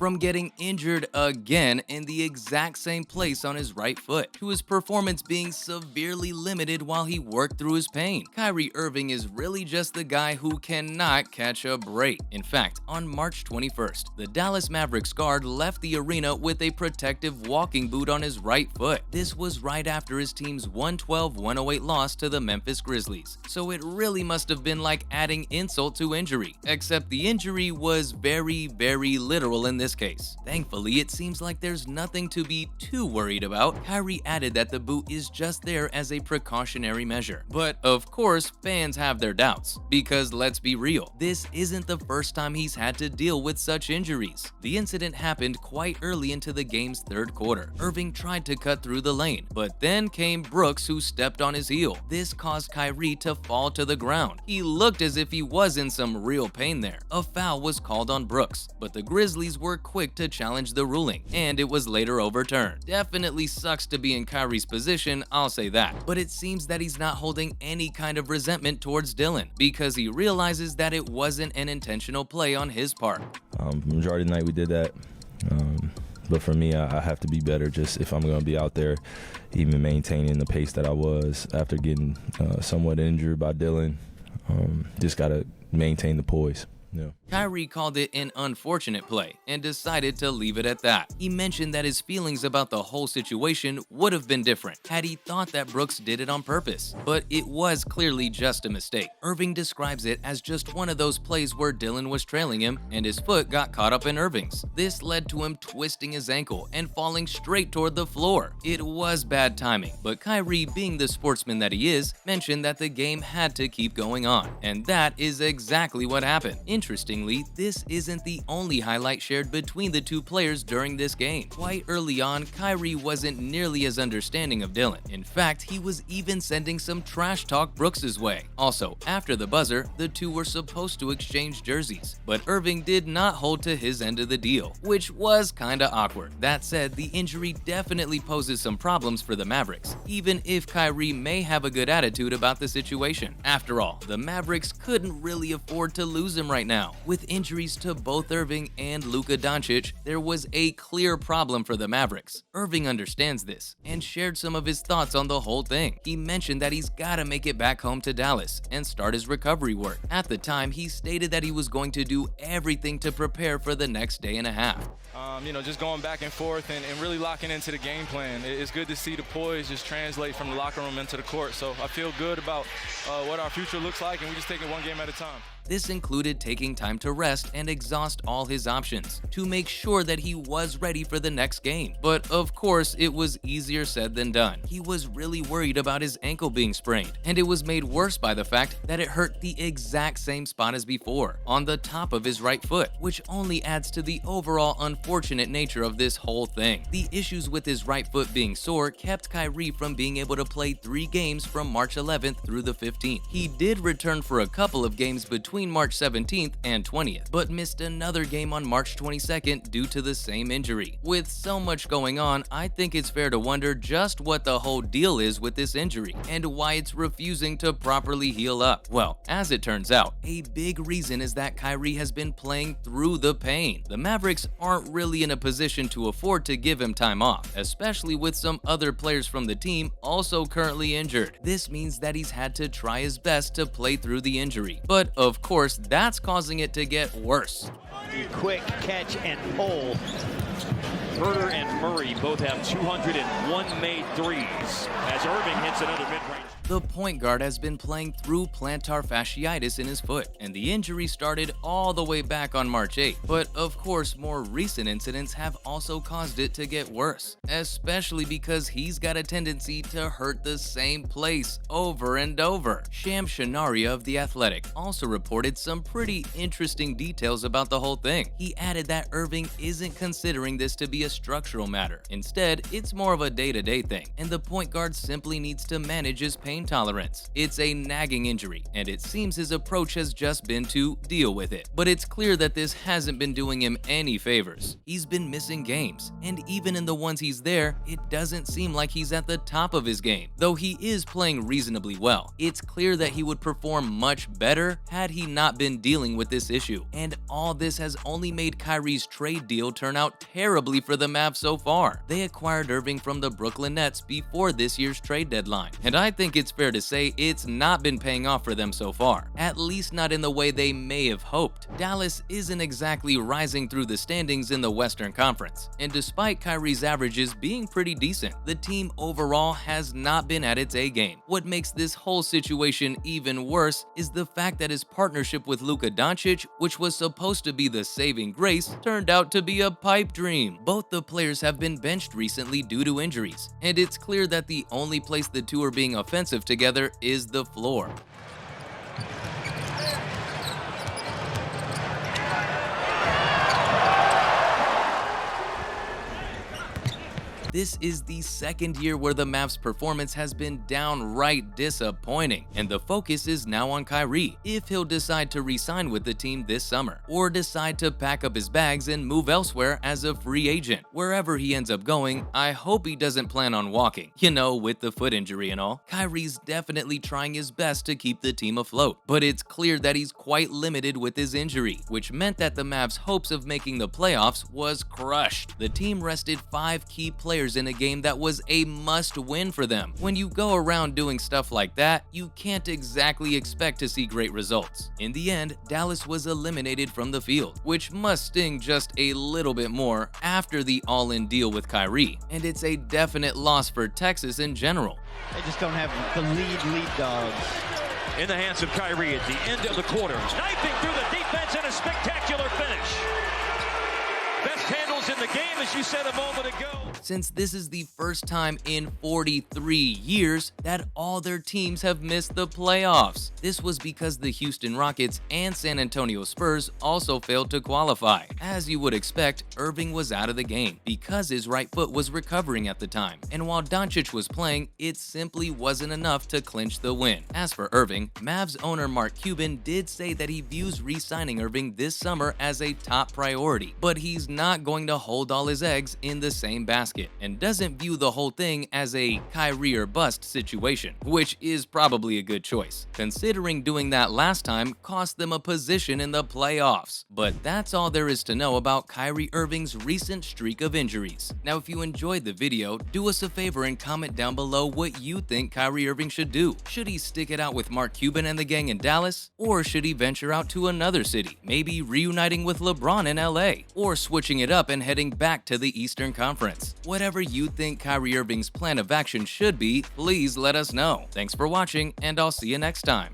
from getting injured again in the exact same place on his right foot, to his performance being severely limited while he worked through his pain. Kyrie Irving is really just the guy who cannot catch a break. In fact, on March 21st, the Dallas Mavericks guard left the arena with a protective walking boot on his right foot. This was right after his team's 112-108 loss to the Memphis Grizzlies, so it really must have been like adding insult to injury, except the injury was very, very literal in this case. Thankfully, it seems like there's nothing to be too worried about. Kyrie added that the boot is just there as a precautionary measure. But of course, fans have their doubts, because let's be real, this isn't the first time he's had to deal with such injuries. The incident happened quite early into the game's third quarter. Irving tried to cut through the lane, but then came Brooks, who stepped on his heel. This caused Kyrie to fall to the ground. He looked as if he was in some real pain there. A foul was called on Brooks, but the Grizzlies were quick to challenge the ruling, and it was later overturned. Definitely sucks to be in Kyrie's position, I'll say that. But it seems that he's not holding any kind of resentment towards Dillon, because he realizes that it wasn't an intentional play on his part. Majority of the night we did that. But for me, I have to be better just if I'm going to be out there, even maintaining the pace that I was after getting somewhat injured by Dillon. Just got to maintain the poise. Yeah. Kyrie called it an unfortunate play and decided to leave it at that. He mentioned that his feelings about the whole situation would have been different had he thought that Brooks did it on purpose, but it was clearly just a mistake. Irving describes it as just one of those plays where Dillon was trailing him and his foot got caught up in Irving's. This led to him twisting his ankle and falling straight toward the floor. It was bad timing, but Kyrie, being the sportsman that he is, mentioned that the game had to keep going on, and that is exactly what happened. Interestingly, this isn't the only highlight shared between the two players during this game. Quite early on, Kyrie wasn't nearly as understanding of Dillon. In fact, he was even sending some trash talk Brooks's way. Also, after the buzzer, the two were supposed to exchange jerseys, but Irving did not hold to his end of the deal, which was kinda awkward. That said, the injury definitely poses some problems for the Mavericks, even if Kyrie may have a good attitude about the situation. After all, the Mavericks couldn't really afford to lose him right now. With injuries to both Irving and Luka Doncic, there was a clear problem for the Mavericks. Irving understands this and shared some of his thoughts on the whole thing. He mentioned that he's gotta make it back home to Dallas and start his recovery work. At the time, he stated that he was going to do everything to prepare for the next day and a half. Just going back and forth and really locking into the game plan. It's good to see the poise just translate from the locker room into the court. So I feel good about what our future looks like, and we just take it one game at a time. This included taking time to rest and exhaust all his options to make sure that he was ready for the next game. But of course, it was easier said than done. He was really worried about his ankle being sprained, and it was made worse by the fact that it hurt the exact same spot as before, on the top of his right foot, which only adds to the overall unfortunate nature of this whole thing. The issues with his right foot being sore kept Kyrie from being able to play 3 games from March 11th through the 15th. He did return for a couple of games between March 17th and 20th, but missed another game on March 22nd due to the same injury. With so much going on, I think it's fair to wonder just what the whole deal is with this injury and why it's refusing to properly heal up. Well, as it turns out, a big reason is that Kyrie has been playing through the pain. The Mavericks aren't really in a position to afford to give him time off, especially with some other players from the team also currently injured. This means that he's had to try his best to play through the injury, but of course, that's causing it to get worse. Quick catch and pull. Herter and Murray both have 201 made threes as Irving hits another mid-range. The point guard has been playing through plantar fasciitis in his foot, and the injury started all the way back on March 8th. But of course, more recent incidents have also caused it to get worse, especially because he's got a tendency to hurt the same place over and over. Sham Shanaria of The Athletic also reported some pretty interesting details about the whole thing. He added that Irving isn't considering this to be a structural matter. Instead, it's more of a day-to-day thing, and the point guard simply needs to manage his pain pain tolerance. It's a nagging injury, and it seems his approach has just been to deal with it. But it's clear that this hasn't been doing him any favors. He's been missing games, and even in the ones he's there, it doesn't seem like he's at the top of his game. Though he is playing reasonably well, it's clear that he would perform much better had he not been dealing with this issue. And all this has only made Kyrie's trade deal turn out terribly for the Mavs so far. They acquired Irving from the Brooklyn Nets before this year's trade deadline, and I think it's fair to say it's not been paying off for them so far, at least not in the way they may have hoped. Dallas isn't exactly rising through the standings in the Western Conference, and despite Kyrie's averages being pretty decent, the team overall has not been at its A game. What makes this whole situation even worse is the fact that his partnership with Luka Doncic, which was supposed to be the saving grace, turned out to be a pipe dream. Both the players have been benched recently due to injuries, and it's clear that the only place the two are being offensive together is the floor. This is the second year where the Mavs' performance has been downright disappointing, and the focus is now on Kyrie, if he'll decide to re-sign with the team this summer, or decide to pack up his bags and move elsewhere as a free agent. Wherever he ends up going, I hope he doesn't plan on walking. You know, with the foot injury and all, Kyrie's definitely trying his best to keep the team afloat, but it's clear that he's quite limited with his injury, which meant that the Mavs' hopes of making the playoffs was crushed. The team rested 5 key players in a game that was a must-win for them. When you go around doing stuff like that, you can't exactly expect to see great results. In the end, Dallas was eliminated from the field, which must sting just a little bit more after the all-in deal with Kyrie, and it's a definite loss for Texas in general. They just don't have the lead dogs. In the hands of Kyrie at the end of the quarter. Sniping through the defense and a spectacular finish. Best handles in the game, as you said a moment ago. Since this is the first time in 43 years that all their teams have missed the playoffs. This was because the Houston Rockets and San Antonio Spurs also failed to qualify. As you would expect, Irving was out of the game because his right foot was recovering at the time, and while Doncic was playing, it simply wasn't enough to clinch the win. As for Irving, Mavs owner Mark Cuban did say that he views re-signing Irving this summer as a top priority, but he's not going to hold all his eggs in the same basket, and doesn't view the whole thing as a Kyrie or bust situation, which is probably a good choice, considering doing that last time cost them a position in the playoffs. But that's all there is to know about Kyrie Irving's recent streak of injuries. Now, if you enjoyed the video, do us a favor and comment down below what you think Kyrie Irving should do. Should he stick it out with Mark Cuban and the gang in Dallas? Or should he venture out to another city, maybe reuniting with LeBron in LA? Or switching it up and heading back to the Eastern Conference? Whatever you think Kyrie Irving's plan of action should be, please let us know. Thanks for watching, and I'll see you next time.